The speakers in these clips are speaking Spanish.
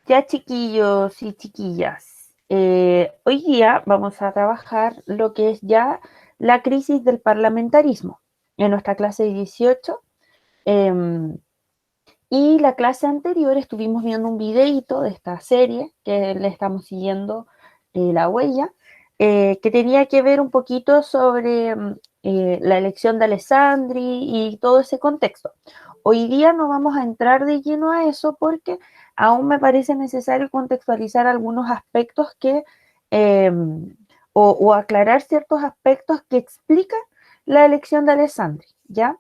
Ya chiquillos y chiquillas, hoy día vamos a trabajar lo que es ya la crisis del parlamentarismo en nuestra clase 18. Y la clase anterior estuvimos viendo un videíto de esta serie que le estamos siguiendo la huella, que tenía que ver un poquito sobre la elección de Alessandri y todo ese contexto. Hoy día no vamos a entrar de lleno a eso porque aún me parece necesario contextualizar algunos aspectos eh, o aclarar ciertos aspectos que explican la elección de Alessandri, ¿ya?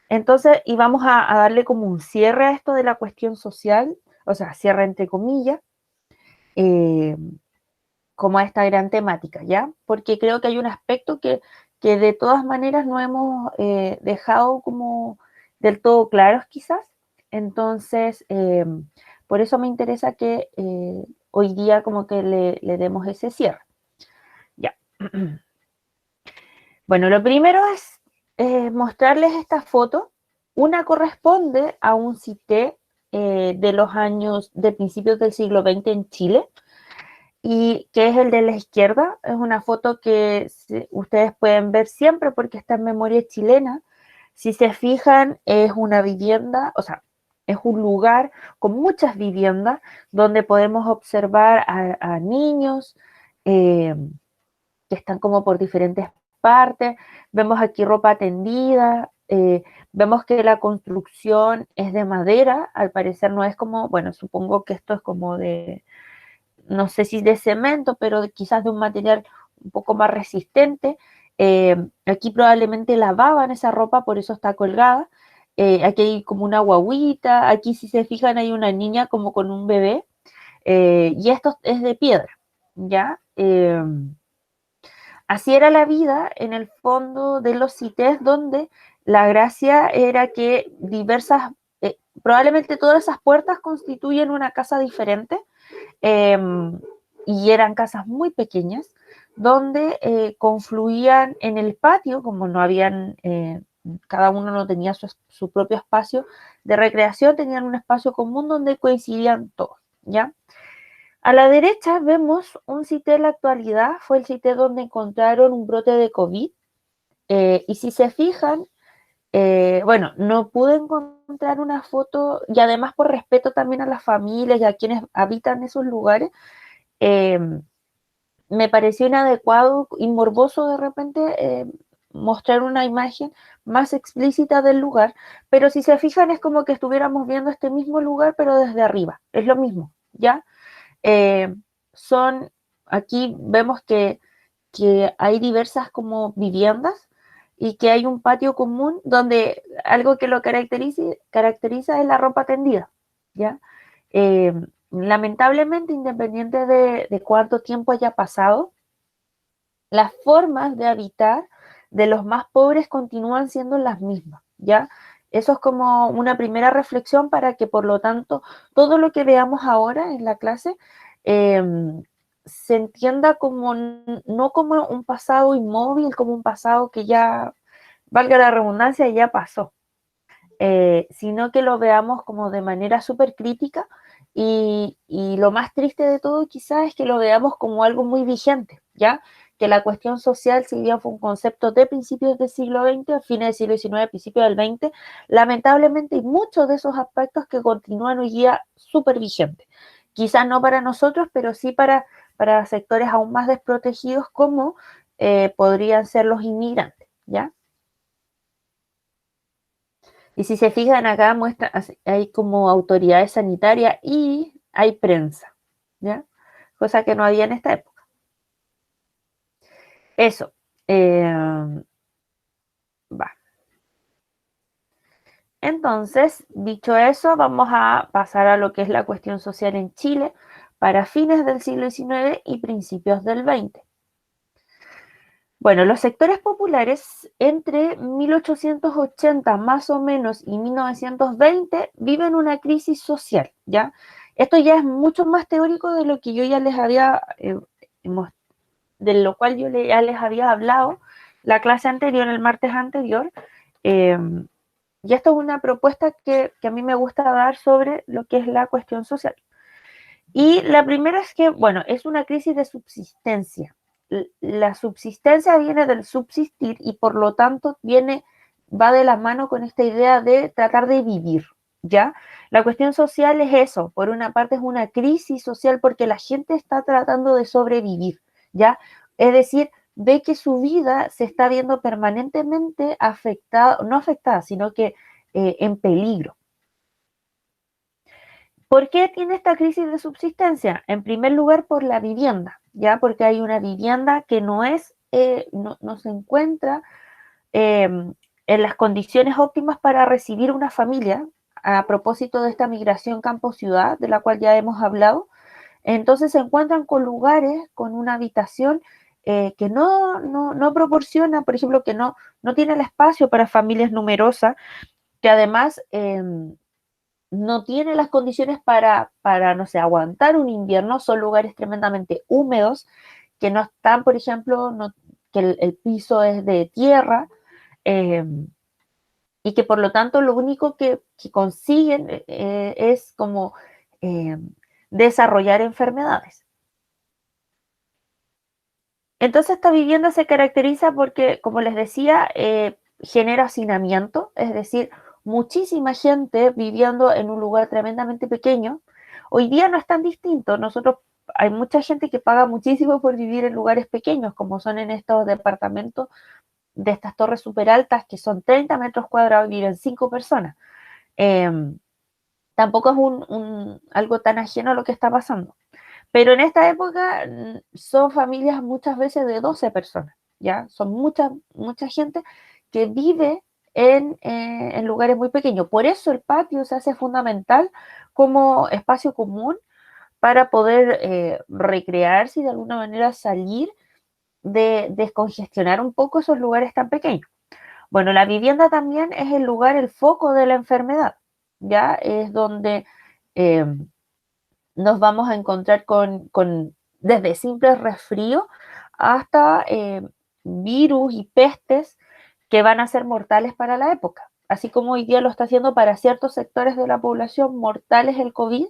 Entonces, y vamos a darle como un cierre a esto de la cuestión social, o sea, cierre entre comillas, eh, como a esta gran temática, ¿ya? Porque creo que hay un aspecto que de todas maneras no hemos dejado como del todo claros quizás. Entonces, por eso me interesa que hoy día como que le demos ese cierre, ¿ya? Bueno, lo primero es mostrarles esta foto. Una corresponde a un cité de los años de principios del siglo XX en Chile, y que es el de la izquierda. Es una foto que ustedes pueden ver siempre porque está en memoria chilena. Si se fijan, es una vivienda, o sea, es un lugar con muchas viviendas donde podemos observar a niños eh, que están como por diferentes partes. Vemos aquí ropa tendida, vemos que la construcción es de madera, al parecer no es como, bueno, supongo que esto es como de, no sé si de cemento, pero quizás de un material un poco más resistente. Aquí probablemente lavaban esa ropa, por eso está colgada. Aquí hay como una guaguita, aquí si se fijan hay una niña como con un bebé, y esto es de piedra, ¿ya? Así era la vida en el fondo de los CITES, donde la gracia era que probablemente todas esas puertas constituyen una casa diferente, eh, y eran casas muy pequeñas, donde confluían en el patio, como no habían, cada uno no tenía su propio espacio de recreación, tenían un espacio común donde coincidían todos, ¿ya? A la derecha vemos un sitio en la actualidad, fue el sitio donde encontraron un brote de COVID, y si se fijan, bueno, no pude encontrar una foto, y además por respeto también a las familias y a quienes habitan esos lugares, eh, me pareció inadecuado y morboso de repente mostrar una imagen más explícita del lugar, pero si se fijan es como que estuviéramos viendo este mismo lugar, pero desde arriba, es lo mismo, ¿ya? Eh, son, aquí vemos que hay diversas como viviendas y que hay un patio común donde algo que lo caracteriza es la ropa tendida, ¿ya? Eh, Lamentablemente, independiente de cuánto tiempo haya pasado, las formas de habitar de los más pobres continúan siendo las mismas, ¿ya? Eso es como una primera reflexión para que, por lo tanto, todo lo que veamos ahora en la clase eh, se entienda como no como un pasado inmóvil, como un pasado que ya, valga la redundancia, ya pasó, sino que lo veamos como de manera súper crítica, y lo más triste de todo quizás es que lo veamos como algo muy vigente, ¿ya? Que la cuestión social, si bien fue un concepto de principios del siglo XX, a fines del siglo XIX, principios del XX, lamentablemente hay muchos de esos aspectos que continúan hoy día súper vigentes. Quizás no para nosotros, pero sí para sectores aún más desprotegidos como podrían ser los inmigrantes, ¿ya? Y si se fijan acá, muestra, hay como autoridades sanitarias y hay prensa, ¿ya? Cosa que no había en esta época. Eso. Va. Entonces, dicho eso, vamos a pasar a lo que es la cuestión social en Chile para fines del siglo XIX y principios del XX. Bueno, los sectores populares entre 1880 más o menos y 1920 viven una crisis social, ¿ya? Esto ya es mucho más teórico de lo que yo ya les había, de lo cual ya les había hablado la clase anterior, el martes anterior. Eh, y esto es una propuesta que a mí me gusta dar sobre lo que es la cuestión social. Y la primera es que, bueno, es una crisis de subsistencia. La subsistencia viene del subsistir y por lo tanto va de la mano con esta idea de tratar de vivir, ¿ya? La cuestión social es eso, por una parte es una crisis social porque la gente está tratando de sobrevivir, ¿ya? Es decir, ve que su vida se está viendo permanentemente afectada, no afectada, sino que en peligro. ¿Por qué tiene esta crisis de subsistencia? En primer lugar, por la vivienda, ¿ya? Porque hay una vivienda que no se encuentra en las condiciones óptimas para recibir una familia, a propósito de esta migración campo-ciudad, de la cual ya hemos hablado. Entonces se encuentran con lugares, con una habitación que no proporciona, por ejemplo, que no tiene el espacio para familias numerosas, que además no tiene las condiciones para, no sé, aguantar un invierno, son lugares tremendamente húmedos, que no están, por ejemplo, que el piso es de tierra, eh, y que por lo tanto lo único que consiguen es como eh, desarrollar enfermedades. Entonces esta vivienda se caracteriza porque, como les decía, genera hacinamiento, es decir, muchísima gente viviendo en un lugar tremendamente pequeño. Hoy día no es tan distinto. Hay mucha gente que paga muchísimo por vivir en lugares pequeños, como son en estos departamentos de estas torres súper altas, que son 30 metros cuadrados y viven 5 personas. Eh, Tampoco es algo tan ajeno a lo que está pasando. Pero en esta época son familias muchas veces de 12 personas, ¿ya? Son mucha gente que vive en lugares muy pequeños. Por eso el patio se hace fundamental como espacio común para poder recrearse y de alguna manera salir de descongestionar un poco esos lugares tan pequeños. Bueno, la vivienda también es el lugar, el foco de la enfermedad, ¿ya? Es donde eh, nos vamos a encontrar con desde simples resfríos hasta virus y pestes que van a ser mortales para la época. Así como hoy día lo está haciendo para ciertos sectores de la población mortales el COVID,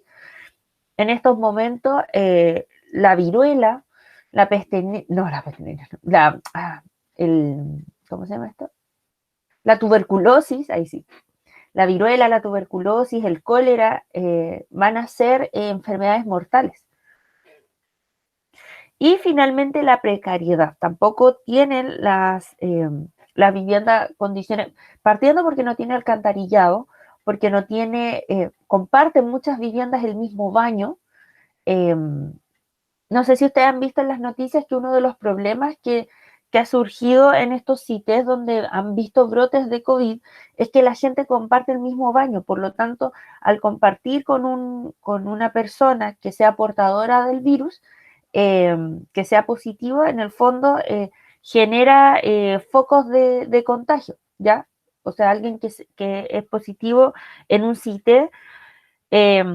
en estos momentos la viruela, la peste, no la peste negra, no, ¿cómo se llama esto? La tuberculosis, ahí sí, la viruela, la tuberculosis, el cólera, van a ser enfermedades mortales. Y finalmente la precariedad. Tampoco tienen las viviendas condiciones, partiendo porque no tiene alcantarillado, porque no tiene, comparten muchas viviendas el mismo baño. Eh, no sé si ustedes han visto en las noticias que uno de los problemas que ha surgido en estos sitios donde han visto brotes de COVID es que la gente comparte el mismo baño. Por lo tanto, al compartir con una persona que sea portadora del virus, que sea positivo, en el fondo genera focos de contagio, ¿ya? O sea, alguien que es positivo en un sitio eh,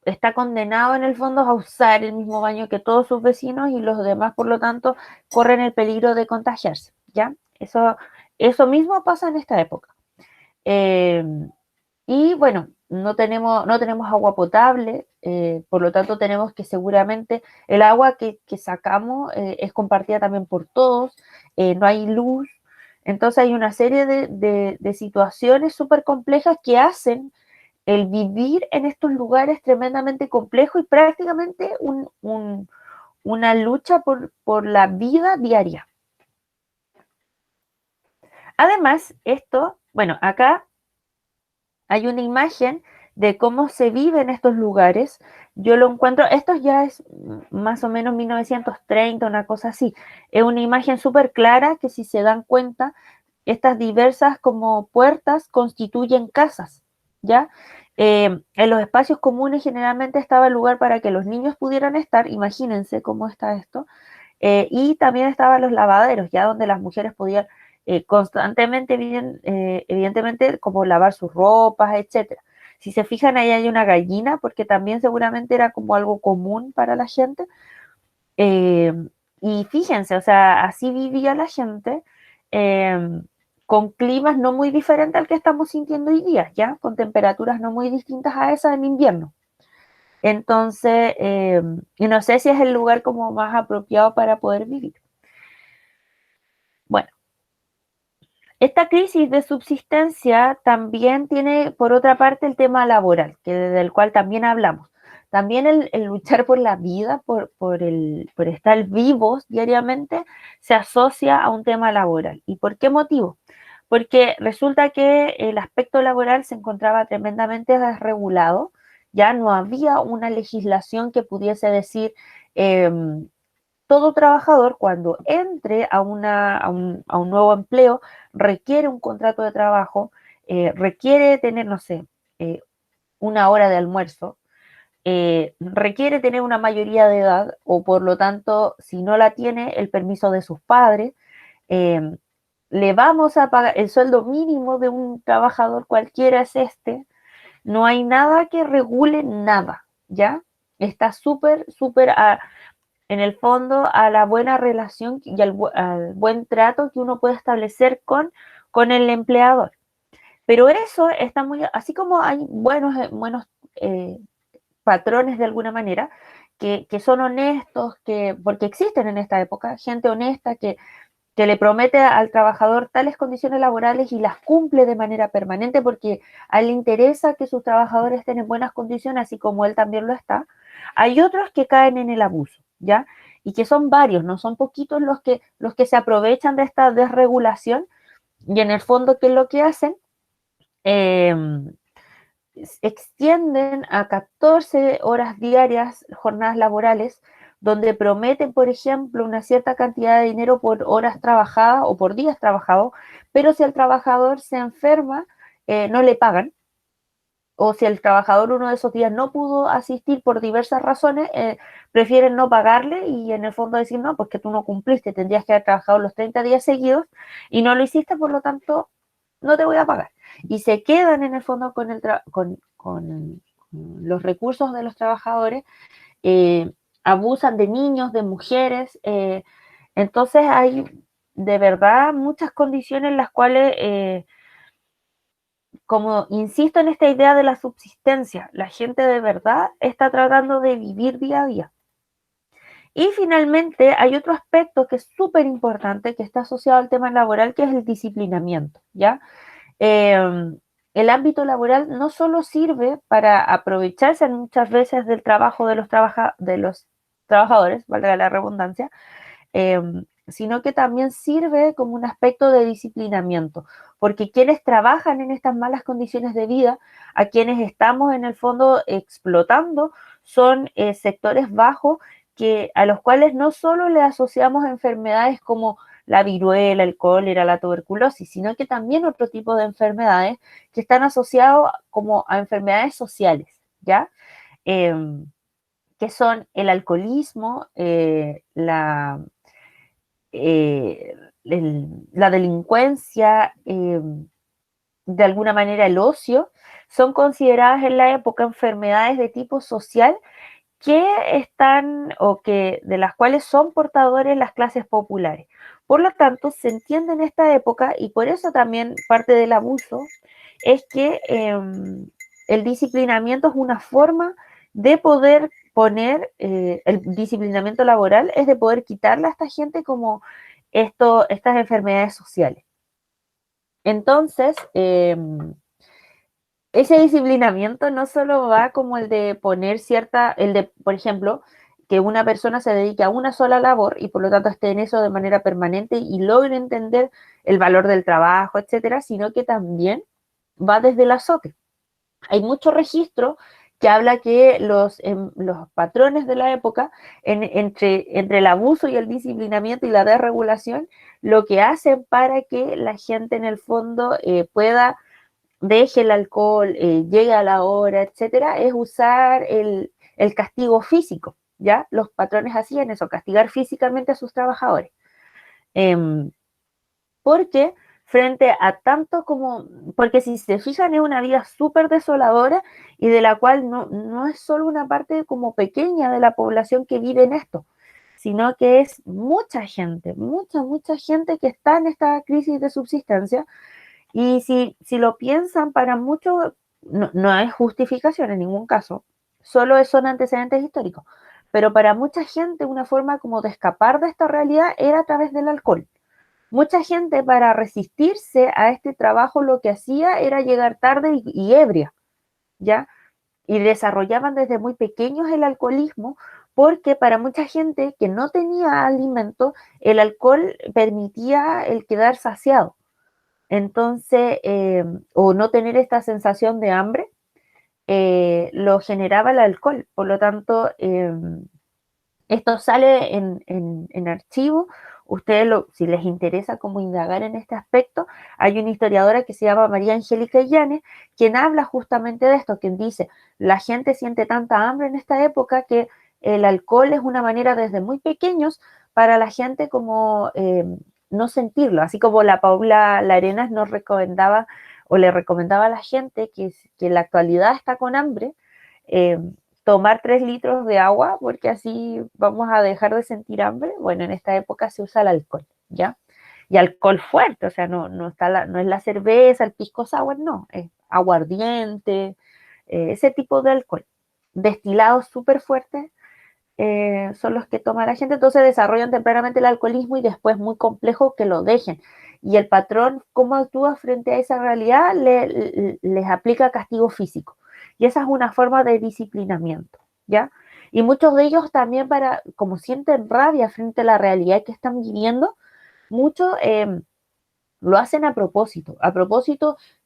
está condenado en el fondo a usar el mismo baño que todos sus vecinos y los demás, por lo tanto, corren el peligro de contagiarse, ¿ya? Eso mismo pasa en esta época. Eh, y bueno, no tenemos agua potable, por lo tanto tenemos que seguramente el agua que sacamos es compartida también por todos, no hay luz, entonces hay una serie de situaciones súper complejas que hacen el vivir en estos lugares tremendamente complejos y prácticamente una lucha por la vida diaria. Además, bueno, acá hay una imagen de cómo se vive en estos lugares. Yo lo encuentro, esto ya es más o menos 1930, una cosa así. Es una imagen súper clara que si se dan cuenta, estas diversas como puertas constituyen casas, ¿ya? En los espacios comunes generalmente estaba el lugar para que los niños pudieran estar, imagínense cómo está esto, y también estaban los lavaderos, ya donde las mujeres podían constantemente, evidentemente, como lavar sus ropas, etcétera. Si se fijan, ahí hay una gallina, porque también seguramente era como algo común para la gente. Eh, y fíjense, o sea, así vivía la gente, eh, con climas no muy diferentes al que estamos sintiendo hoy día, ¿ya? Con temperaturas no muy distintas a esas en invierno. Entonces, y no sé si es el lugar como más apropiado para poder vivir. Bueno, esta crisis de subsistencia también tiene, por otra parte, el tema laboral, del cual también hablamos. También el luchar por la vida, por estar vivos diariamente, se asocia a un tema laboral. ¿Y por qué motivo? Porque resulta que el aspecto laboral se encontraba tremendamente desregulado, ya no había una legislación que pudiese decir eh, todo trabajador cuando entre a un nuevo empleo requiere un contrato de trabajo, requiere tener, no sé, eh, una hora de almuerzo, requiere tener una mayoría de edad o por lo tanto, si no la tiene, el permiso de sus padres. eh, Le vamos a pagar el sueldo mínimo de un trabajador cualquiera es este. No hay nada que regule nada, ¿ya? Está súper en el fondo a la buena relación y al buen trato que uno puede establecer con el empleador. Pero eso está muy, así como hay buenos eh, patrones de alguna manera, que son honestos, porque existen en esta época gente honesta que le promete al trabajador tales condiciones laborales y las cumple de manera permanente porque a él le interesa que sus trabajadores estén en buenas condiciones, así como él también lo está. Hay otros que caen en el abuso, ¿ya? Y que son varios, no son poquitos los que se aprovechan de esta desregulación y en el fondo, ¿qué es lo que hacen? Eh, Extienden a 14 horas diarias jornadas laborales, donde prometen, por ejemplo, una cierta cantidad de dinero por horas trabajadas o por días trabajados, pero si el trabajador se enferma, no le pagan, o si el trabajador uno de esos días no pudo asistir por diversas razones, prefieren no pagarle y en el fondo decir, no, pues que tú no cumpliste, tendrías que haber trabajado los 30 días seguidos y no lo hiciste, por lo tanto, no te voy a pagar. Y se quedan en el fondo con los recursos de los trabajadores, eh, abusan de niños, de mujeres, entonces hay de verdad muchas condiciones en las cuales como insisto en esta idea de la subsistencia, la gente de verdad está tratando de vivir día a día. Y finalmente hay otro aspecto que es súper importante, que está asociado al tema laboral, que es el disciplinamiento, ¿ya? Eh, el ámbito laboral no solo sirve para aprovecharse muchas veces del trabajo de los trabajadores, valga la redundancia, eh, sino que también sirve como un aspecto de disciplinamiento, porque quienes trabajan en estas malas condiciones de vida, a quienes estamos en el fondo explotando, son sectores bajos a los cuales no solo le asociamos enfermedades como la viruela, el cólera, la tuberculosis, sino que también otro tipo de enfermedades que están asociados como a enfermedades sociales, ¿ya? Eh, que son el alcoholismo, eh, la delincuencia, de alguna manera el ocio, son consideradas en la época enfermedades de tipo social que están o que de las cuales son portadores las clases populares. Por lo tanto, se entiende en esta época y por eso también parte del abuso es que el disciplinamiento es una forma de poder poner, el disciplinamiento laboral es de poder quitarle a esta gente como estas enfermedades sociales. Entonces, ese disciplinamiento no solo va como el de poner el de, por ejemplo, que una persona se dedique a una sola labor y por lo tanto esté en eso de manera permanente y logre entender el valor del trabajo, etcétera, sino que también va desde el azote. Hay mucho registro que habla que los patrones de la época, entre el abuso y el disciplinamiento y la desregulación, lo que hacen para que la gente en el fondo pueda deje el alcohol, llegue a la hora, etcétera, es usar el castigo físico, ¿ya? Los patrones hacían eso, castigar físicamente a sus trabajadores. Eh, Porque frente a tanto como, porque si se fijan es una vida súper desoladora y de la cual no es solo una parte como pequeña de la población que vive en esto, sino que es mucha gente, mucha gente que está en esta crisis de subsistencia y si lo piensan para muchos, no es justificación en ningún caso, solo son antecedentes históricos. Pero para mucha gente una forma como de escapar de esta realidad era a través del alcohol. Mucha gente para resistirse a este trabajo lo que hacía era llegar tarde y ebria, ¿ya? Y desarrollaban desde muy pequeños el alcoholismo porque para mucha gente que no tenía alimento, el alcohol permitía el quedar saciado. Entonces, o no tener esta sensación de hambre, lo generaba el alcohol. Por lo tanto, esto sale en archivo. Ustedes, si les interesa cómo indagar en este aspecto, hay una historiadora que se llama María Angélica Illanes, quien habla justamente de esto, quien dice, la gente siente tanta hambre en esta época que el alcohol es una manera desde muy pequeños para la gente como no sentirlo, así como la Paula Larenas nos recomendaba o le recomendaba a la gente que en la actualidad está con hambre, eh, tomar 3 litros de agua porque así vamos a dejar de sentir hambre. Bueno, en esta época se usa el alcohol, ¿ya? Y alcohol fuerte, o sea, no es la cerveza, el pisco sour, no, es aguardiente, ese tipo de alcohol. Destilados súper fuertes son los que toma la gente, entonces desarrollan tempranamente el alcoholismo y después muy complejo que lo dejen. Y el patrón, cómo actúa frente a esa realidad, les aplica castigo físico. Y esa es una forma de disciplinamiento, ¿ya? Y muchos de ellos también como sienten rabia frente a la realidad que están viviendo, muchos lo hacen a propósito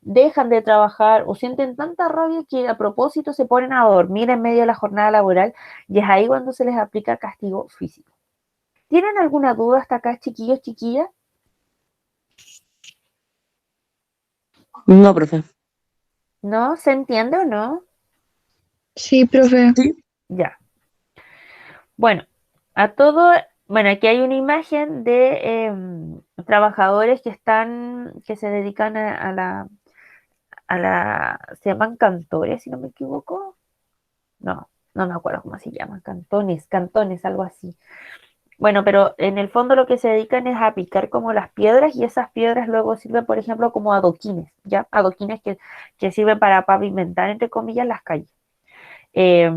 dejan de trabajar o sienten tanta rabia que a propósito se ponen a dormir en medio de la jornada laboral y es ahí cuando se les aplica castigo físico. ¿Tienen alguna duda hasta acá, chiquillos, chiquillas? No, profe. ¿No? ¿Se entiende o no? Sí, profe. Sí. Ya. Bueno, bueno, aquí hay una imagen de trabajadores que se dedican se llaman cantores, si no me equivoco. No, no me acuerdo cómo se llaman, cantones, algo así. Bueno, pero en el fondo lo que se dedican es a picar como las piedras y esas piedras luego sirven, por ejemplo, como adoquines, ¿ya? Adoquines que sirven para pavimentar, entre comillas, las calles. Eh,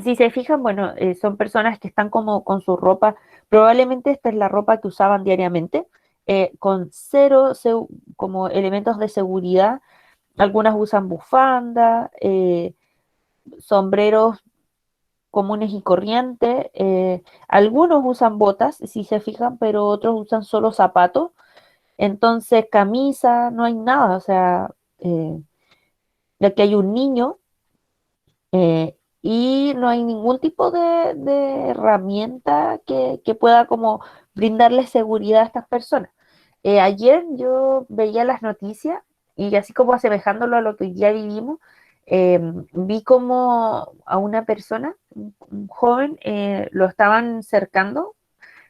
si se fijan, bueno, son personas que están como con su ropa, probablemente esta es la ropa que usaban diariamente, con como elementos de seguridad. Algunas usan bufanda, sombreros comunes y corrientes. Algunos usan botas, si se fijan, pero otros usan solo zapatos. Entonces, camisa, no hay nada. O sea, ya que hay un niño y no hay ningún tipo de herramienta que pueda como brindarle seguridad a estas personas. Ayer yo veía las noticias y así como asemejándolo a lo que ya vivimos, vi como a una persona, un joven, lo estaban cercando,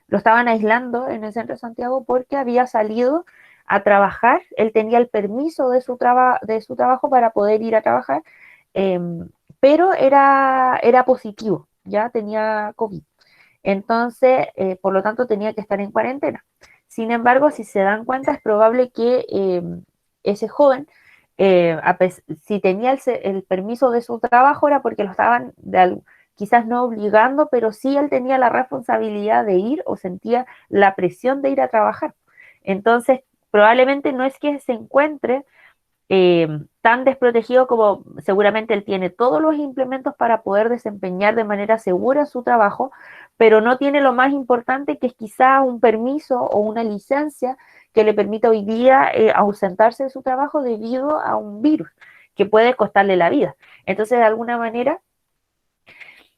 lo estaban aislando en el centro de Santiago porque había salido a trabajar, él tenía el permiso de su trabajo para poder ir a trabajar, eh, pero era positivo, ya tenía COVID. Entonces, por lo tanto, tenía que estar en cuarentena. Sin embargo, si se dan cuenta, es probable que ese joven, si tenía el permiso de su trabajo, era porque lo estaban quizás no obligando, pero sí él tenía la responsabilidad de ir o sentía la presión de ir a trabajar. Entonces, probablemente no es que se encuentre tan desprotegido como seguramente él tiene todos los implementos para poder desempeñar de manera segura su trabajo, pero no tiene lo más importante que es quizá un permiso o una licencia que le permita hoy día ausentarse de su trabajo debido a un virus que puede costarle la vida. Entonces,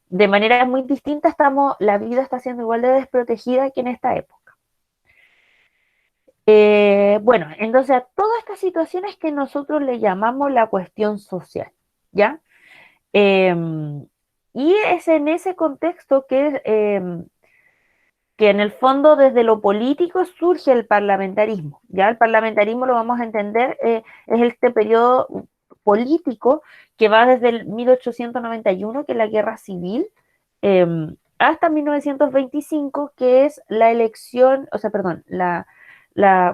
de manera muy distinta, la vida está siendo igual de desprotegida que en esta época. Bueno, entonces a todas estas situaciones que nosotros le llamamos la cuestión social, ¿ya? Y es en ese contexto que en el fondo desde lo político surge el parlamentarismo, ¿ya? El parlamentarismo lo vamos a entender, es este periodo político que va desde el 1891, que es la guerra civil, eh, hasta 1925, que es la elección, o sea, perdón,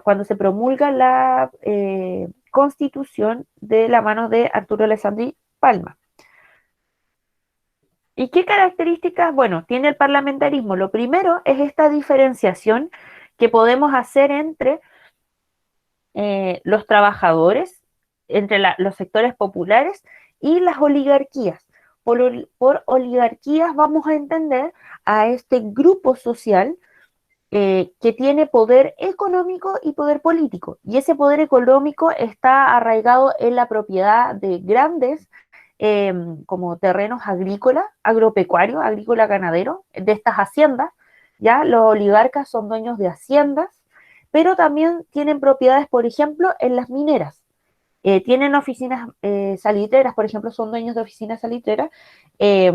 cuando se promulga la constitución de la mano de Arturo Alessandri Palma. ¿Y qué características, bueno, tiene el parlamentarismo? Lo primero es esta diferenciación que podemos hacer entre los trabajadores, entre los sectores populares y las oligarquías. Por oligarquías vamos a entender a este grupo social que tiene poder económico y poder político. Y ese poder económico está arraigado en la propiedad de grandes como terrenos agrícolas, agropecuarios, agrícola ganadero, de estas haciendas. Ya los oligarcas son dueños de haciendas, pero también tienen propiedades, por ejemplo, en las mineras. Tienen oficinas salitreras, por ejemplo, son dueños de oficinas salitreras, eh,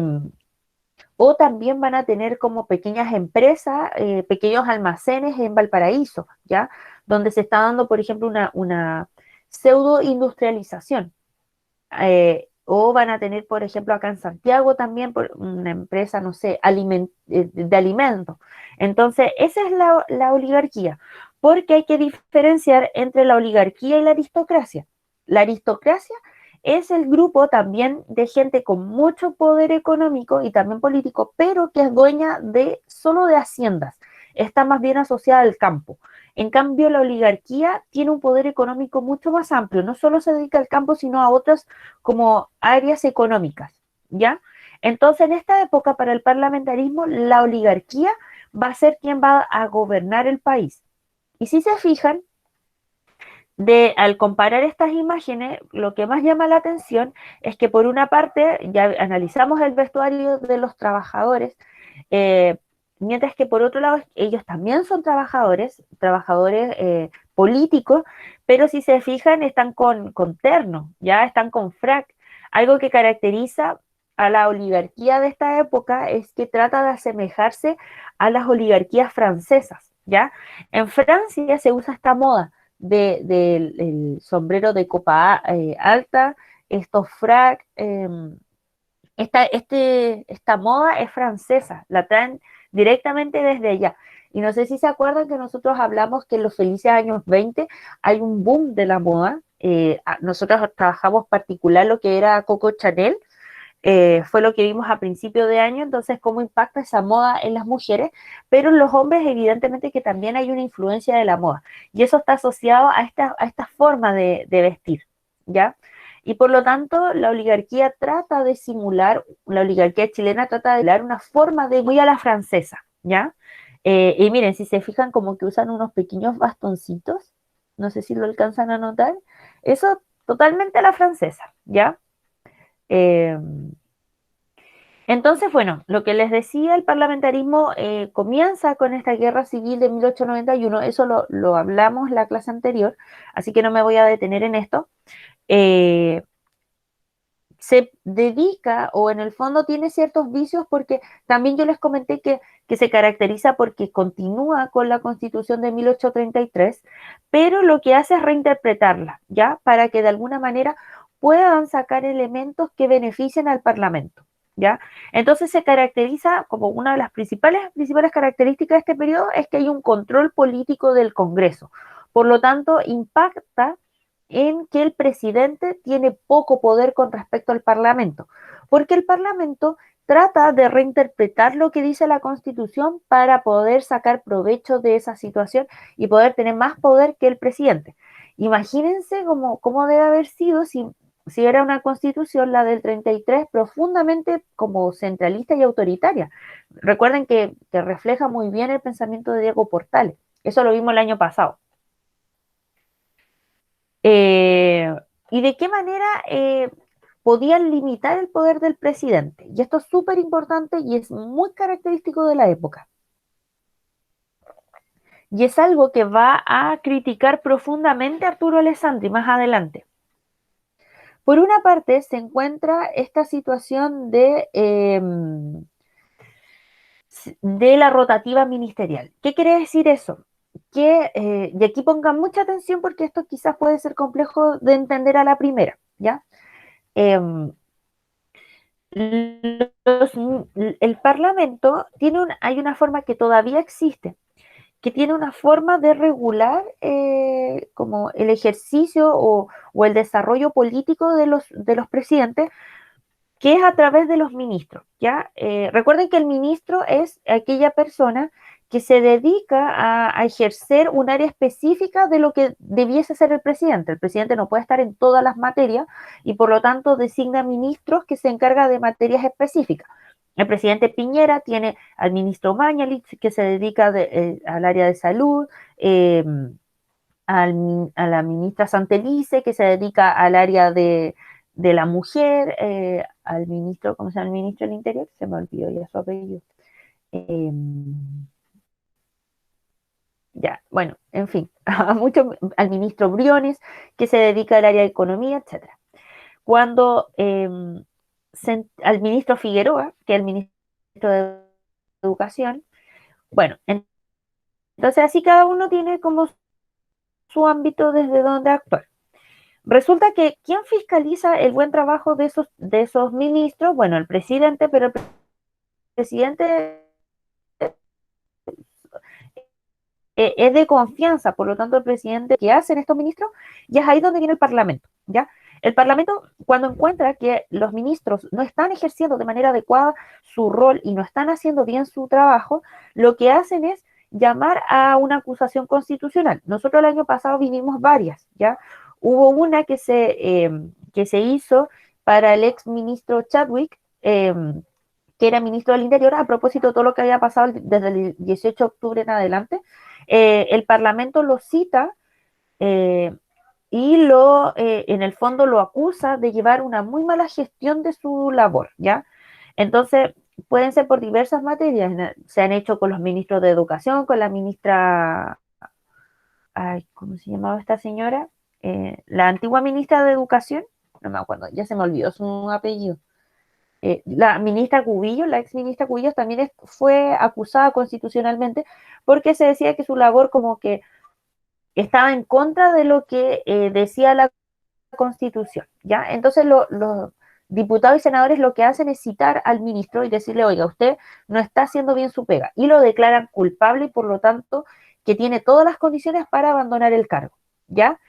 o también van a tener como pequeñas empresas, pequeños almacenes en Valparaíso, ¿ya? Donde se está dando, por ejemplo, una pseudo industrialización. O van a tener, por ejemplo, acá en Santiago también una empresa, no sé, de alimentos. Entonces, esa es la oligarquía, porque hay que diferenciar entre la oligarquía y la aristocracia. La aristocracia es el grupo también de gente con mucho poder económico y también político, pero que es dueña de solo de haciendas. Está más bien asociada al campo. En cambio, la oligarquía tiene un poder económico mucho más amplio. No solo se dedica al campo, sino a otras como áreas económicas, ¿ya? Entonces, en esta época, para el parlamentarismo, la oligarquía va a ser quien va a gobernar el país. Y si se fijan, al comparar estas imágenes, lo que más llama la atención es que por una parte ya analizamos el vestuario de los trabajadores, eh, mientras que por otro lado ellos también son trabajadores políticos, pero si se fijan están con terno, ya están con frac. Algo que caracteriza a la oligarquía de esta época es que trata de asemejarse a las oligarquías francesas, ¿ya? En Francia se usa esta moda del sombrero de copa alta, estos frac, esta moda es francesa, la traen directamente desde allá. Y no sé si se acuerdan que nosotros hablamos que en los felices años 20 hay un boom de la moda. Nosotros trabajamos particular lo que era Coco Chanel, fue lo que vimos a principio de año, entonces cómo impacta esa moda en las mujeres, pero en los hombres evidentemente que también hay una influencia de la moda, y eso está asociado a esta forma de vestir, ¿ya? Y por lo tanto, la oligarquía chilena trata de simular una forma de muy a la francesa, ¿ya? Y miren, si se fijan como que usan unos pequeños bastoncitos, no sé si lo alcanzan a notar, eso totalmente a la francesa, ¿ya? Eh, entonces, bueno, lo que les decía, el parlamentarismo comienza con esta guerra civil de 1891, eso lo hablamos en la clase anterior, así que no me voy a detener en esto. Eh, Se dedica o en el fondo tiene ciertos vicios porque también yo les comenté que se caracteriza porque continúa con la constitución de 1833, pero lo que hace es reinterpretarla, ¿ya? Para que de alguna manera puedan sacar elementos que beneficien al Parlamento, ¿ya? Entonces se caracteriza como una de las principales características de este periodo es que hay un control político del Congreso. Por lo tanto, impacta en que el presidente tiene poco poder con respecto al Parlamento, porque el Parlamento trata de reinterpretar lo que dice la Constitución para poder sacar provecho de esa situación y poder tener más poder que el presidente. Imagínense cómo debe haber sido si era una constitución, la del 33, profundamente como centralista y autoritaria. Recuerden que refleja muy bien el pensamiento de Diego Portales. Eso lo vimos el año pasado. Eh, ¿Y de qué manera podían limitar el poder del presidente? Y esto es súper importante y es muy característico de la época. Y es algo que va a criticar profundamente Arturo Alessandri más adelante. Por una parte, se encuentra esta situación de la rotativa ministerial. ¿Qué quiere decir eso? Y aquí pongan mucha atención porque esto quizás puede ser complejo de entender a la primera, ¿ya? Eh, el Parlamento hay una forma que todavía existe, que tiene una forma de regular como el ejercicio o el desarrollo político de los presidentes, que es a través de los ministros, ¿ya? Recuerden que el ministro es aquella persona que se dedica a ejercer un área específica de lo que debiese ser el presidente. El presidente no puede estar en todas las materias y por lo tanto designa ministros que se encargan de materias específicas. El presidente Piñera tiene al ministro Mañalich, que se dedica al área de salud, a la ministra Santelice, que se dedica al área de la mujer, al ministro, ¿cómo se llama el ministro del Interior? Se me olvidó ya su apellido. Eh, ya, bueno, en fin, al ministro Briones, que se dedica al área de economía, etcétera. Cuando al ministro Figueroa, que es el ministro de Educación, bueno, entonces así cada uno tiene como su ámbito desde donde actuar. Resulta que ¿quién fiscaliza el buen trabajo de esos ministros? Bueno, el presidente, pero el presidente es de confianza, por lo tanto el presidente que hacen estos ministros, ya es ahí donde viene el Parlamento, ¿ya? El Parlamento, cuando encuentra que los ministros no están ejerciendo de manera adecuada su rol y no están haciendo bien su trabajo, lo que hacen es llamar a una acusación constitucional. Nosotros el año pasado vivimos varias, ¿ya? Hubo una que se hizo para el ex ministro Chadwick, que era ministro del Interior, a propósito de todo lo que había pasado desde el 18 de octubre en adelante. El Parlamento lo cita y en el fondo lo acusa de llevar una muy mala gestión de su labor, ¿ya? Entonces, pueden ser por diversas materias, se han hecho con los ministros de Educación, con la ministra, ay, ¿cómo se llamaba esta señora? La antigua ministra de Educación, no me acuerdo, ya se me olvidó su apellido. La ministra Cubillos, la ex ministra Cubillos, también fue acusada constitucionalmente porque se decía que su labor como que estaba en contra de lo que decía la Constitución, ¿ya? Entonces los diputados y senadores lo que hacen es citar al ministro y decirle, oiga, usted no está haciendo bien su pega, y lo declaran culpable y por lo tanto que tiene todas las condiciones para abandonar el cargo, ¿ya?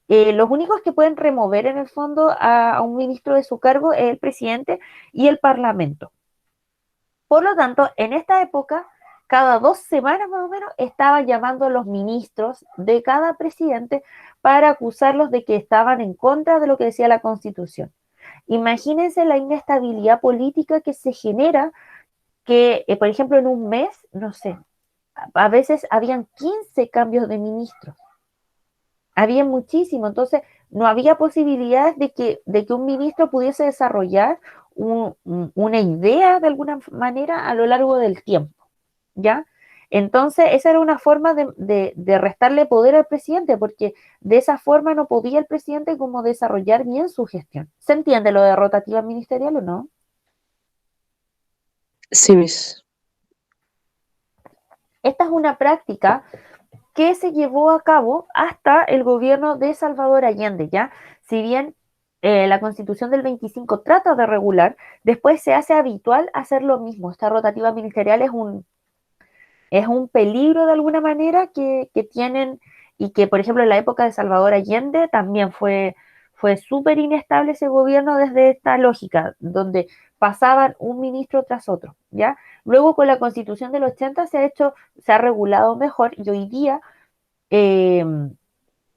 Los únicos que pueden remover en el fondo a un ministro de su cargo es el presidente y el parlamento. Por lo tanto, en esta época, cada 2 semanas más o menos, estaban llamando a los ministros de cada presidente para acusarlos de que estaban en contra de lo que decía la Constitución. Imagínense la inestabilidad política que se genera, que, por ejemplo, en un mes, no sé, a veces habían 15 cambios de ministros. Había muchísimo, entonces no había posibilidades de que un ministro pudiese desarrollar una idea de alguna manera a lo largo del tiempo, ¿ya? Entonces, esa era una forma de restarle poder al presidente, porque de esa forma no podía el presidente como desarrollar bien su gestión. ¿Se entiende lo de rotativa ministerial o no? Sí, Miss. Esta es una práctica que se llevó a cabo hasta el gobierno de Salvador Allende, ¿ya? Si bien la Constitución del 25 trata de regular, después se hace habitual hacer lo mismo. Esta rotativa ministerial es un peligro de alguna manera que tienen y que, por ejemplo, en la época de Salvador Allende también fue súper inestable ese gobierno desde esta lógica, donde pasaban un ministro tras otro, ¿ya? Luego con la Constitución del 80 se ha regulado mejor y hoy día eh,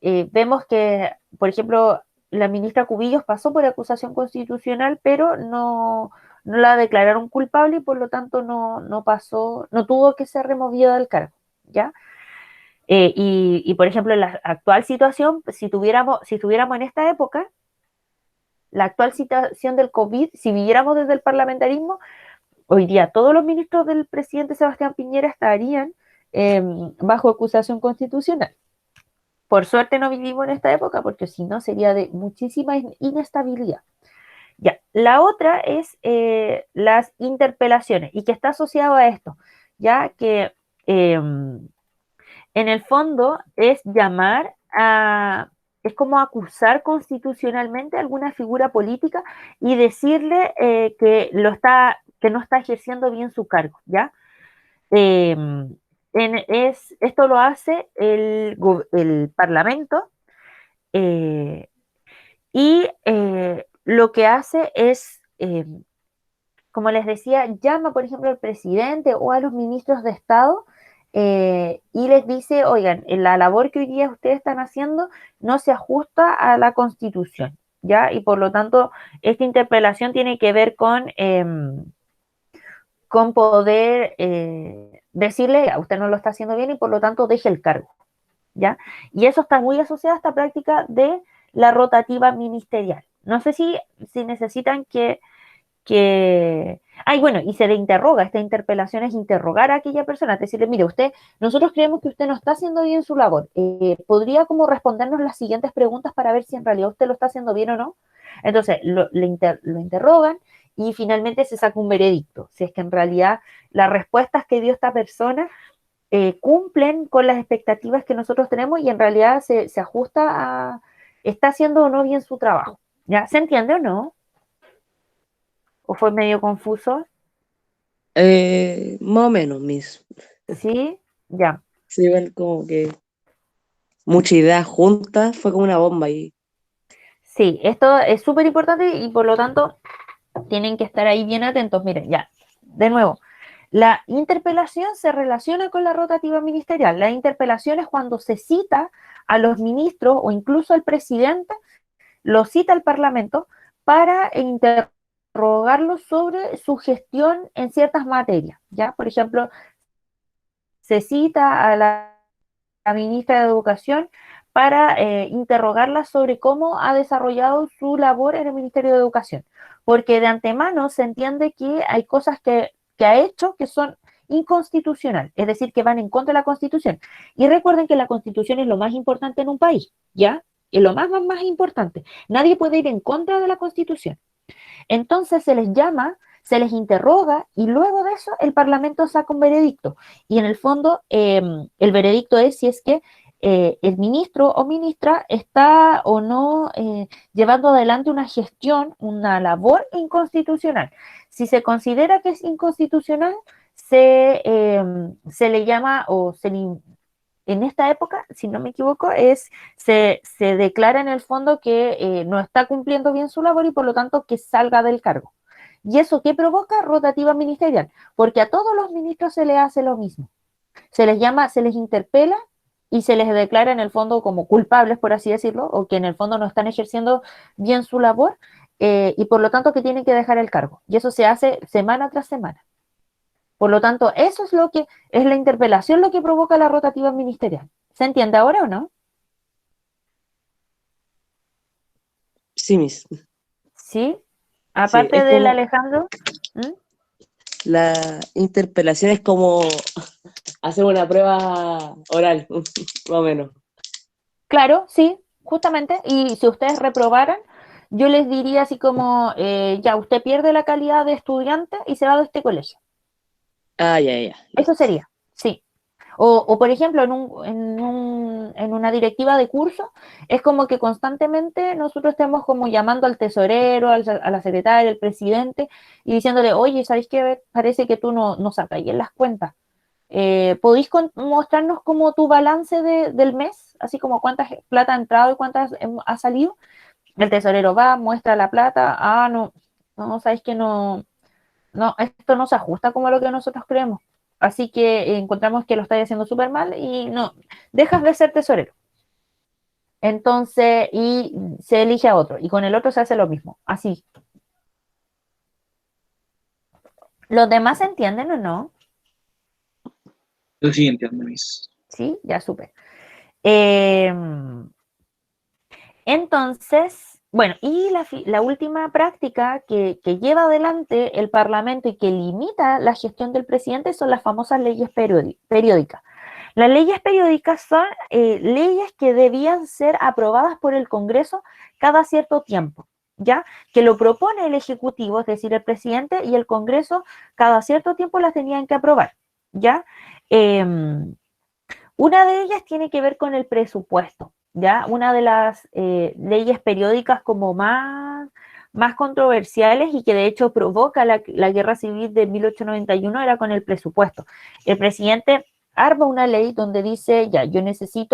vemos que, por ejemplo, la ministra Cubillos pasó por acusación constitucional, pero no la declararon culpable y por lo tanto no pasó, no tuvo que ser removida del cargo, ¿ya? Por ejemplo, en la actual situación, si estuviéramos en esta época, la actual situación del COVID, si viviéramos desde el parlamentarismo, hoy día todos los ministros del presidente Sebastián Piñera estarían bajo acusación constitucional. Por suerte no vivimos en esta época porque si no sería de muchísima inestabilidad. Ya, la otra es las interpelaciones y que está asociado a esto, ya que en el fondo es como acusar constitucionalmente a alguna figura política y decirle que no está ejerciendo bien su cargo, ¿ya? Eh, esto lo hace el Parlamento lo que hace es como les decía, llama, por ejemplo, al presidente o a los ministros de Estado y les dice, oigan, la labor que hoy día ustedes están haciendo no se ajusta a la Constitución, ¿ya? Y por lo tanto, esta interpelación tiene que ver con poder decirle, a usted no lo está haciendo bien y por lo tanto deje el cargo, ¿ya? Y eso está muy asociado a esta práctica de la rotativa ministerial. No sé si necesitan ay, bueno, y se le interroga, esta interpelación es interrogar a aquella persona, decirle, mire, nosotros creemos que usted no está haciendo bien su labor, ¿podría como respondernos las siguientes preguntas para ver si en realidad usted lo está haciendo bien o no? Entonces, lo interrogan y finalmente se saca un veredicto, si es que en realidad las respuestas que dio esta persona cumplen con las expectativas que nosotros tenemos y en realidad se ajusta a, está haciendo o no bien su trabajo, ¿ya? ¿Se entiende o no? ¿O fue medio confuso? Más o menos, Miss. Sí, ya. Sí, igual como que mucha idea junta, fue como una bomba y Sí, esto es súper importante y por lo tanto tienen que estar ahí bien atentos. Miren, ya, de nuevo, la interpelación se relaciona con la rotativa ministerial. La interpelación es cuando se cita a los ministros o incluso al presidente, lo cita al Parlamento para interrogarlo sobre su gestión en ciertas materias. ¿Ya? Por ejemplo, se cita a la ministra de Educación para interrogarla sobre cómo ha desarrollado su labor en el Ministerio de Educación, porque de antemano se entiende que hay cosas que ha hecho que son inconstitucional, es decir, que van en contra de la Constitución. Y recuerden que la Constitución es lo más importante en un país, ¿ya? Es lo más importante. Nadie puede ir en contra de la Constitución. Entonces se les llama, se les interroga y luego de eso el Parlamento saca un veredicto. Y en el fondo el veredicto es si es que el ministro o ministra está o no llevando adelante una gestión, una labor inconstitucional. Si se considera que es inconstitucional, se le llama o en esta época, si no me equivoco, se declara en el fondo que no está cumpliendo bien su labor y por lo tanto que salga del cargo. ¿Y eso qué provoca? Rotativa ministerial, porque a todos los ministros se les hace lo mismo. Se les llama, se les interpela y se les declara en el fondo como culpables, por así decirlo, o que en el fondo no están ejerciendo bien su labor y por lo tanto que tienen que dejar el cargo. Y eso se hace semana tras semana. Por lo tanto, eso es lo que es la interpelación, lo que provoca la rotativa ministerial. ¿Se entiende ahora o no? sí, Miss. Sí. Sí, Aparte es del como Alejandro. ¿Mm? la interpelación es como hacer una prueba oral, más o menos. Claro, sí, justamente. Y si ustedes reprobaran, yo les diría así como, ya, usted pierde la calidad de estudiante y se va de este colegio. Ah, ya, Eso listo. sería, sí. O, por ejemplo, en una directiva de curso, es como que constantemente nosotros estemos como llamando al tesorero, a la secretaria, al presidente, y diciéndole, oye, ¿sabéis qué? Parece que tú no sacas bien las cuentas. ¿Podéis mostrarnos como tu balance del mes? Así como cuánta plata ha entrado y cuántas ha salido. El tesorero va, muestra la plata, no, sabéis que no, esto no se ajusta como a lo que nosotros creemos. Así que encontramos que lo estáis haciendo súper mal y no, dejas de ser tesorero. Entonces, y se elige a otro, y con el otro se hace lo mismo, así. ¿Los demás entienden o no? Yo sí entiendo, Miss. Sí, ya supe. Eh, entonces, bueno, y la última práctica que lleva adelante el Parlamento y que limita la gestión del presidente son las famosas leyes periódicas. Las leyes periódicas son leyes que debían ser aprobadas por el Congreso cada cierto tiempo, ¿ya? Que lo propone el Ejecutivo, es decir, el presidente, y el Congreso cada cierto tiempo las tenían que aprobar, ¿ya? Una de ellas tiene que ver con el presupuesto, ¿ya? Una de las leyes periódicas como más controversiales y que de hecho provoca la guerra civil de 1891 era con el presupuesto. El presidente arma una ley donde dice, ya, yo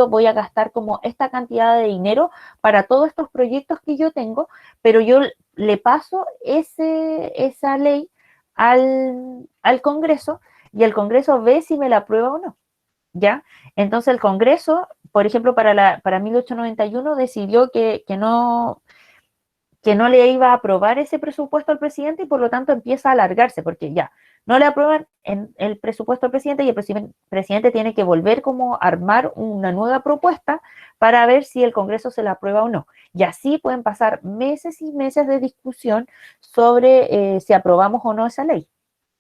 voy a gastar como esta cantidad de dinero para todos estos proyectos que yo tengo, pero yo le paso esa ley al Congreso y el Congreso ve si me la aprueba o no, ¿ya? Entonces el Congreso, por ejemplo, para 1891 decidió que no le iba a aprobar ese presupuesto al presidente y por lo tanto empieza a alargarse, porque ya no le aprueban el presupuesto al presidente y el presidente tiene que volver como a armar una nueva propuesta para ver si el Congreso se la aprueba o no. Y así pueden pasar meses y meses de discusión sobre si aprobamos o no esa ley.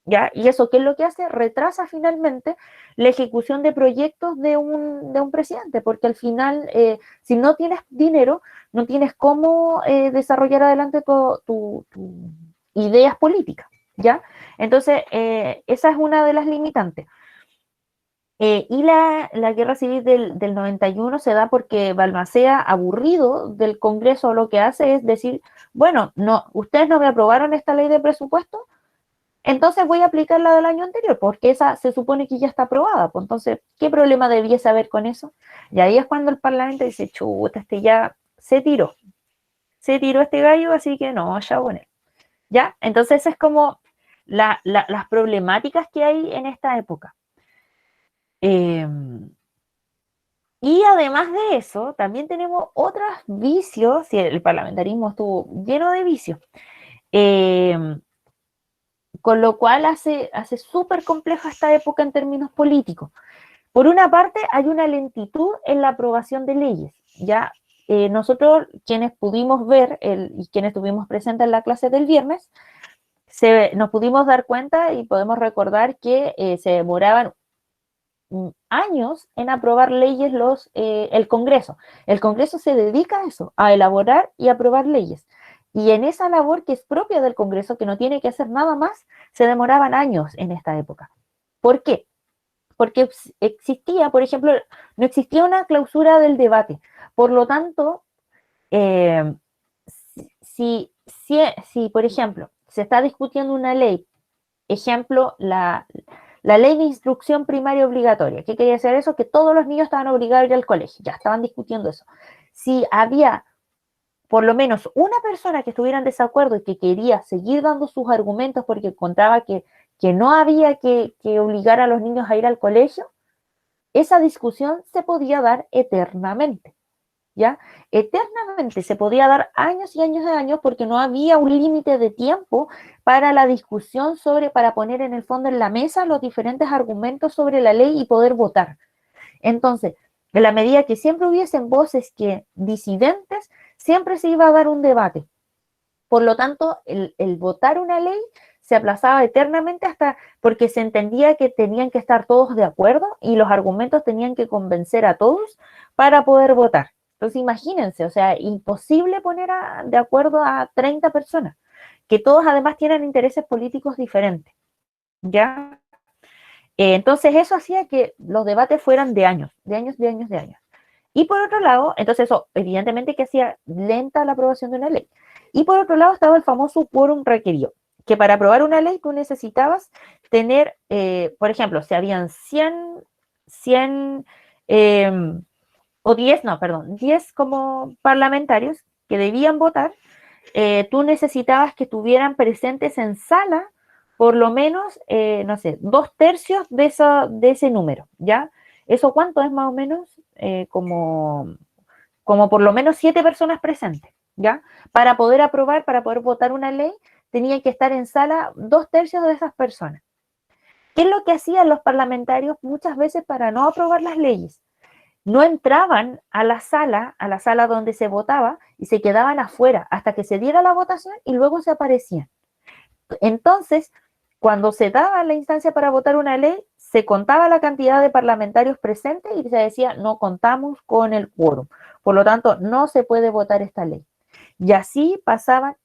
¿Ya? Y eso, ¿qué es lo que hace? Retrasa finalmente la ejecución de proyectos de un presidente, porque al final, si no tienes dinero, no tienes cómo desarrollar adelante tu ideas políticas, ¿ya? Entonces, esa es una de las limitantes. Y la guerra civil del 91 se da porque Balmaceda, aburrido del Congreso, lo que hace es decir, bueno, no, ustedes no me aprobaron esta ley de presupuesto, entonces voy a aplicar la del año anterior, porque esa se supone que ya está aprobada. Pues entonces, ¿qué problema debiese haber con eso? Y ahí es cuando el Parlamento dice, chuta, ya se tiró este gallo, así que no, ya bueno. ¿Ya? Entonces es como las problemáticas que hay en esta época. Y además de eso, también tenemos otros vicios, y el parlamentarismo estuvo lleno de vicios. Con lo cual hace súper compleja esta época en términos políticos. Por una parte, hay una lentitud en la aprobación de leyes. Ya nosotros, quienes pudimos ver y quienes estuvimos presentes en la clase del viernes, nos pudimos dar cuenta y podemos recordar que se demoraban años en aprobar leyes el Congreso. El Congreso se dedica a eso, a elaborar y aprobar leyes. Y en esa labor que es propia del Congreso, que no tiene que hacer nada más, se demoraban años en esta época. ¿Por qué? Porque existía, por ejemplo, no existía una clausura del debate. Por lo tanto, si, por ejemplo, se está discutiendo una ley, ejemplo, la ley de instrucción primaria obligatoria. ¿Qué quería decir eso? Que todos los niños estaban obligados a ir al colegio. Ya estaban discutiendo eso. Si había por lo menos una persona que estuviera en desacuerdo y que quería seguir dando sus argumentos porque encontraba que no había que obligar a los niños a ir al colegio, esa discusión se podía dar eternamente. ¿Ya? Eternamente, se podía dar años y años de años porque no había un límite de tiempo para la discusión para poner en el fondo en la mesa los diferentes argumentos sobre la ley y poder votar. Entonces, en la medida que siempre hubiesen voces disidentes, siempre se iba a dar un debate. Por lo tanto, el votar una ley se aplazaba eternamente porque se entendía que tenían que estar todos de acuerdo y los argumentos tenían que convencer a todos para poder votar. Entonces imagínense, o sea, imposible poner de acuerdo a 30 personas, que todos además tienen intereses políticos diferentes, ¿ya? Entonces eso hacía que los debates fueran de años. Y por otro lado, entonces eso evidentemente que hacía lenta la aprobación de una ley. Y por otro lado estaba el famoso quórum requerido, que para aprobar una ley tú necesitabas tener, por ejemplo, si habían 100 o 10 como parlamentarios que debían votar, tú necesitabas que estuvieran presentes en sala por lo menos, no sé, 2/3 de ese número, ¿ya? ¿Eso cuánto es más o menos? Como por lo menos 7 personas presentes, ¿ya? Para poder aprobar, para poder votar una ley, tenían que estar en sala 2/3 de esas personas. ¿Qué es lo que hacían los parlamentarios muchas veces para no aprobar las leyes? No entraban a la sala donde se votaba y se quedaban afuera hasta que se diera la votación y luego se aparecían. Entonces, cuando se daba la instancia para votar una ley, se contaba la cantidad de parlamentarios presentes y se decía, no contamos con el quórum. Por lo tanto, no se puede votar esta ley. Y así pasaban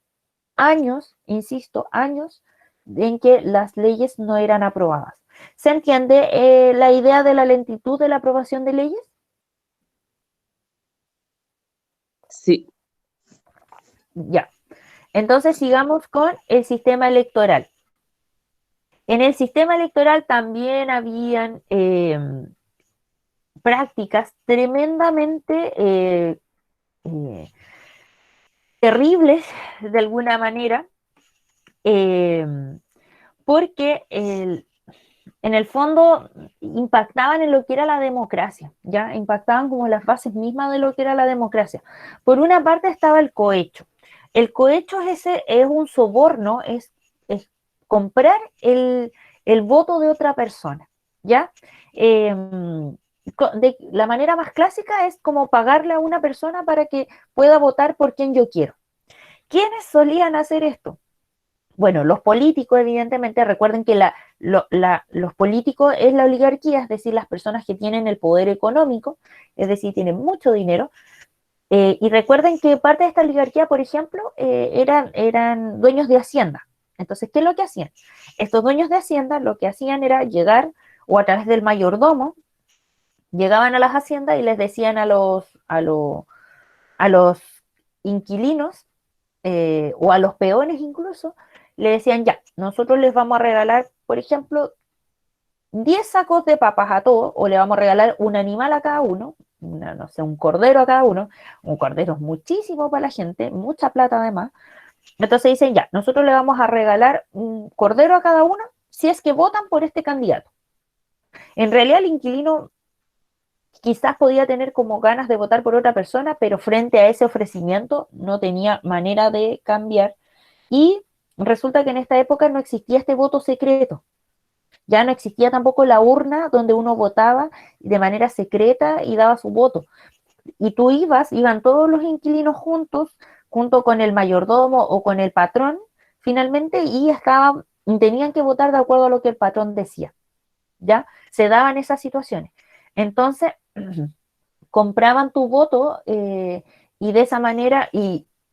años, insisto, años en que las leyes no eran aprobadas. ¿Se entiende la idea de la lentitud de la aprobación de leyes? Sí. Ya. Entonces sigamos con el sistema electoral. En el sistema electoral también habían prácticas tremendamente terribles de alguna manera, eh, porque en el fondo impactaban en lo que era la democracia, ¿ya? Impactaban como las bases mismas de lo que era la democracia. Por una parte estaba el cohecho. El cohecho es un soborno, es comprar el voto de otra persona, ¿ya? La manera más clásica es como pagarle a una persona para que pueda votar por quien yo quiero. ¿Quiénes solían hacer esto? Bueno, los políticos, evidentemente, recuerden que los políticos es la oligarquía, es decir, las personas que tienen el poder económico, es decir, tienen mucho dinero. Y recuerden que parte de esta oligarquía, por ejemplo, eran dueños de hacienda. Entonces, ¿qué es lo que hacían? Estos dueños de hacienda lo que hacían era llegar, o a través del mayordomo, llegaban a las haciendas y les decían a los inquilinos, o a los peones incluso, le decían, ya, nosotros les vamos a regalar, por ejemplo, 10 sacos de papas a todos, o le vamos a regalar un animal a cada uno, no sé, un cordero a cada uno. Un cordero es muchísimo para la gente, mucha plata además. Entonces dicen, ya, nosotros le vamos a regalar un cordero a cada uno si es que votan por este candidato. En realidad el inquilino quizás podía tener como ganas de votar por otra persona, pero frente a ese ofrecimiento no tenía manera de cambiar. Y resulta que en esta época no existía este voto secreto. Ya no existía tampoco la urna donde uno votaba de manera secreta y daba su voto. Y tú iban todos los inquilinos juntos, junto con el mayordomo o con el patrón, finalmente, y tenían que votar de acuerdo a lo que el patrón decía. ¿Ya? Se daban esas situaciones. Entonces, compraban tu voto, y de esa manera,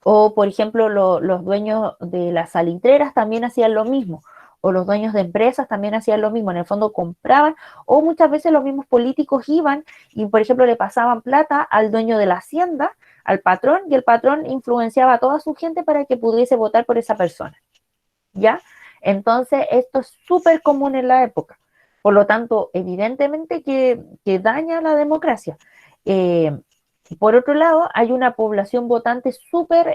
o por ejemplo, los dueños de las salitreras también hacían lo mismo, o los dueños de empresas también hacían lo mismo, en el fondo compraban, o muchas veces los mismos políticos iban y, por ejemplo, le pasaban plata al dueño de la hacienda, al patrón, y el patrón influenciaba a toda su gente para que pudiese votar por esa persona, ¿ya? Entonces, esto es súper común en la época. Por lo tanto, evidentemente que daña la democracia. Eh, por otro lado, hay una población votante súper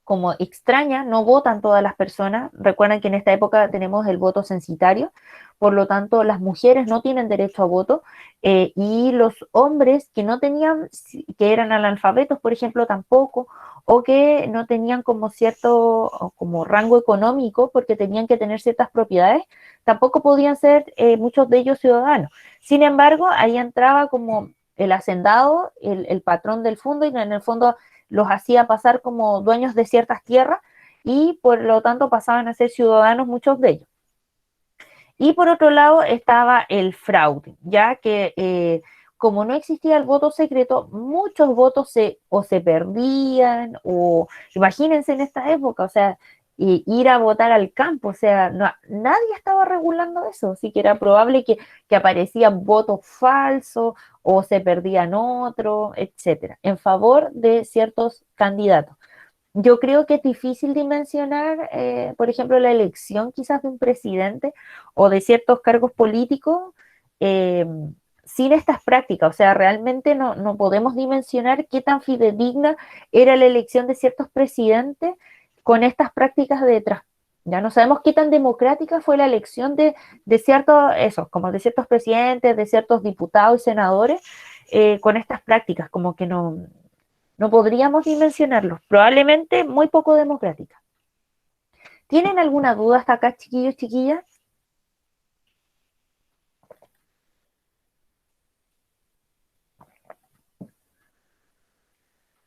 como extraña, no votan todas las personas. Recuerden que en esta época tenemos el voto censitario, por lo tanto, las mujeres no tienen derecho a voto, y los hombres que no tenían, que eran analfabetos, por ejemplo, tampoco, o que no tenían como cierto como rango económico porque tenían que tener ciertas propiedades, tampoco podían ser muchos de ellos ciudadanos. Sin embargo, ahí entraba como el hacendado, el patrón del fondo, y en el fondo los hacía pasar como dueños de ciertas tierras y por lo tanto pasaban a ser ciudadanos muchos de ellos. Y por otro lado estaba el fraude, ya que como no existía el voto secreto, muchos votos o se perdían, o imagínense en esta época, o sea, ir a votar al campo, o sea, nadie estaba regulando eso, así que era probable que aparecían votos falsos o se perdían otros, etcétera, en favor de ciertos candidatos. Yo creo que es difícil dimensionar, por ejemplo, la elección quizás de un presidente o de ciertos cargos políticos, eh, sin estas prácticas. O sea, realmente no podemos dimensionar qué tan fidedigna era la elección de ciertos presidentes con estas prácticas de detrás. Ya no sabemos qué tan democrática fue la elección de ciertos, eso, como de ciertos presidentes, de ciertos diputados y senadores, con estas prácticas, como que no podríamos dimensionarlos, probablemente muy poco democrática. ¿Tienen alguna duda hasta acá, chiquillos, chiquillas?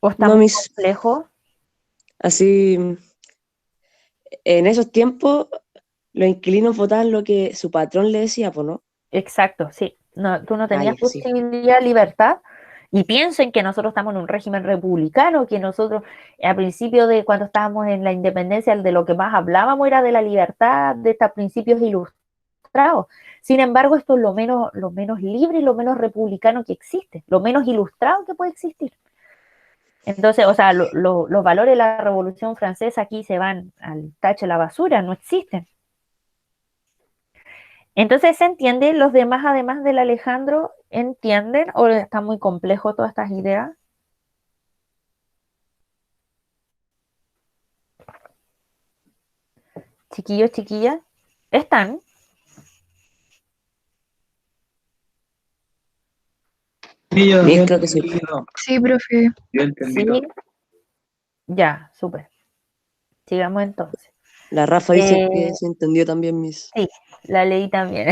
¿O está No, muy mis, complejo? así, en esos tiempos, los inquilinos votaban lo que su patrón le decía, pues, ¿no? Exacto, sí. No, tú no Ah, tenías ya, sí. posibilidad, libertad. Y piensen que nosotros estamos en un régimen republicano, que nosotros al principio de cuando estábamos en la independencia, de lo que más hablábamos era de la libertad, de estos principios ilustrados. Sin embargo, esto es lo menos libre y lo menos republicano que existe, lo menos ilustrado que puede existir. Entonces, o sea, los valores de la Revolución Francesa aquí se van al tacho de la basura, no existen. Entonces, ¿se entiende? ¿Los demás, además del Alejandro, entienden o está muy complejo todas estas ideas? Chiquillos, chiquillas, ¿están? Sí, yo Miss, he creo que sí. entendido. Sí, profe. Yo he Sí, entendido. ya, súper. Sigamos entonces. La Rafa dice Eh, que se entendió también, Miss. sí, la leí también.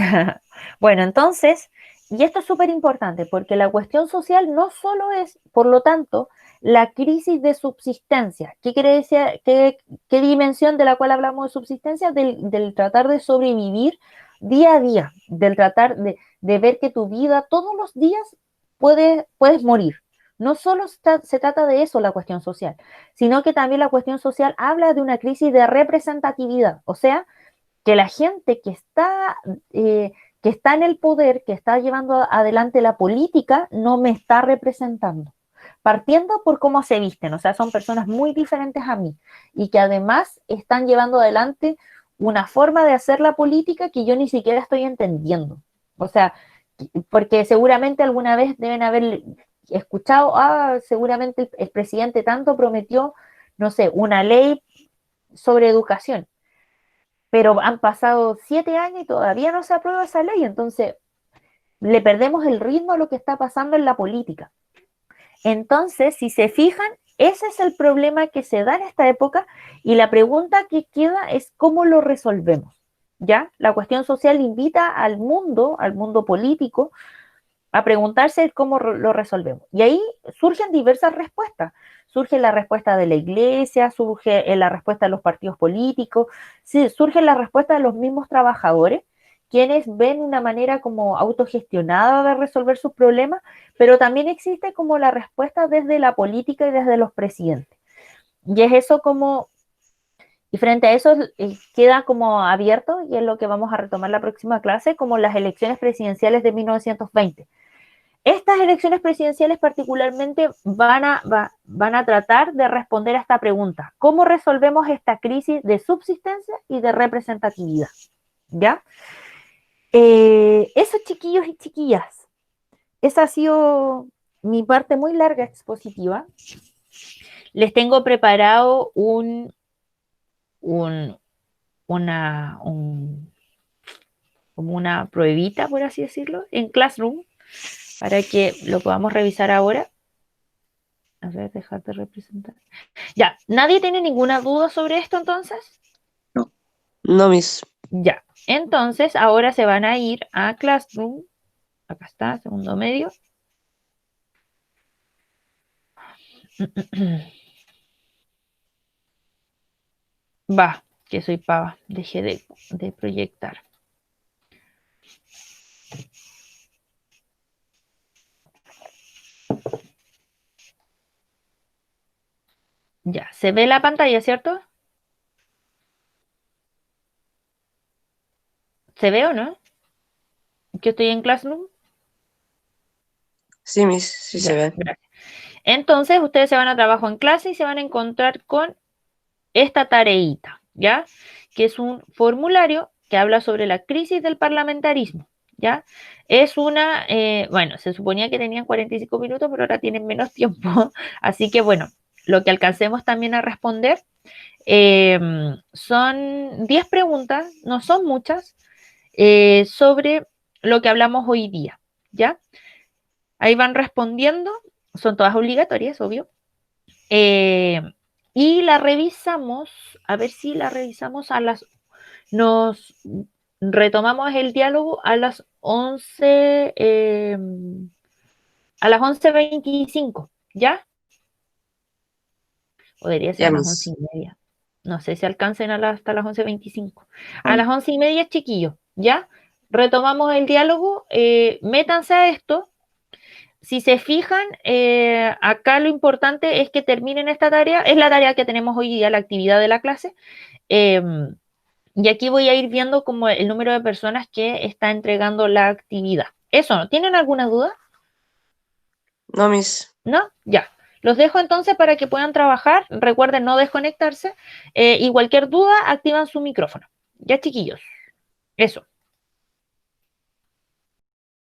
Bueno, entonces, y esto es súper importante porque la cuestión social no solo es, por lo tanto, la crisis de subsistencia. ¿Qué quiere decir? ¿Qué dimensión de la cual hablamos de subsistencia? Del tratar de sobrevivir día a día, del tratar de ver que tu vida todos los días puedes morir. No solo se trata de eso la cuestión social, sino que también la cuestión social habla de una crisis de representatividad, o sea, que la gente que está en el poder, que está llevando adelante la política, no me está representando. Partiendo por cómo se visten, o sea, son personas muy diferentes a mí y que además están llevando adelante una forma de hacer la política que yo ni siquiera estoy entendiendo. O sea, porque seguramente alguna vez deben haber escuchado, seguramente el presidente tanto prometió, no sé, una ley sobre educación, pero han pasado 7 años y todavía no se aprueba esa ley, entonces le perdemos el ritmo a lo que está pasando en la política. Entonces, si se fijan, ese es el problema que se da en esta época y la pregunta que queda es cómo lo resolvemos. ¿Ya? La cuestión social invita al mundo político, a preguntarse cómo lo resolvemos. Y ahí surgen diversas respuestas. Surge la respuesta de la iglesia, surge la respuesta de los partidos políticos, sí, surge la respuesta de los mismos trabajadores, quienes ven una manera como autogestionada de resolver sus problemas, pero también existe como la respuesta desde la política y desde los presidentes. Y es eso como, y frente a eso queda como abierto, y es lo que vamos a retomar la próxima clase, como las elecciones presidenciales de 1920. Estas elecciones presidenciales particularmente van a tratar de responder a esta pregunta. ¿Cómo resolvemos esta crisis de subsistencia y de representatividad? ¿Ya? Eso, chiquillos y chiquillas. Esa ha sido mi parte muy larga expositiva. Les tengo preparado un, como una pruebita, por así decirlo, en Classroom, para que lo podamos revisar ahora. A ver, dejar de representar. Ya, ¿nadie tiene ninguna duda sobre esto entonces? No, Miss. Ya, entonces ahora se van a ir a Classroom. Acá está, segundo medio. Va, que soy pava. Dejé de proyectar. Ya, se ve la pantalla, ¿cierto? ¿Se ve o no? Que estoy en Classroom. Sí, Miss, sí Ya, se ve. gracias. Entonces, ustedes se van a trabajo en clase y se van a encontrar con esta tareita, ¿ya? Que es un formulario que habla sobre la crisis del parlamentarismo, ¿ya? Es bueno, se suponía que tenían 45 minutos, pero ahora tienen menos tiempo, así que bueno, lo que alcancemos también a responder son 10 preguntas, no son muchas, sobre lo que hablamos hoy día, ¿ya? Ahí van respondiendo, son todas obligatorias, obvio. Y la revisamos, a ver si la revisamos nos retomamos el diálogo a las 11:25, ¿ya? O debería ser Ya, a las Miss. 11:30. No sé si alcancen hasta las 11:25. A Bueno, las 11:30, chiquillos, ¿ya? Retomamos el diálogo, métanse a esto. Si se fijan, acá lo importante es que terminen esta tarea, es la tarea que tenemos hoy día, la actividad de la clase, y aquí voy a ir viendo como el número de personas que está entregando la actividad. Eso, ¿no? ¿Tienen alguna duda? no, Miss. ¿No? Ya. Los dejo entonces para que puedan trabajar. Recuerden no desconectarse y cualquier duda activan su micrófono. Ya, chiquillos. Eso.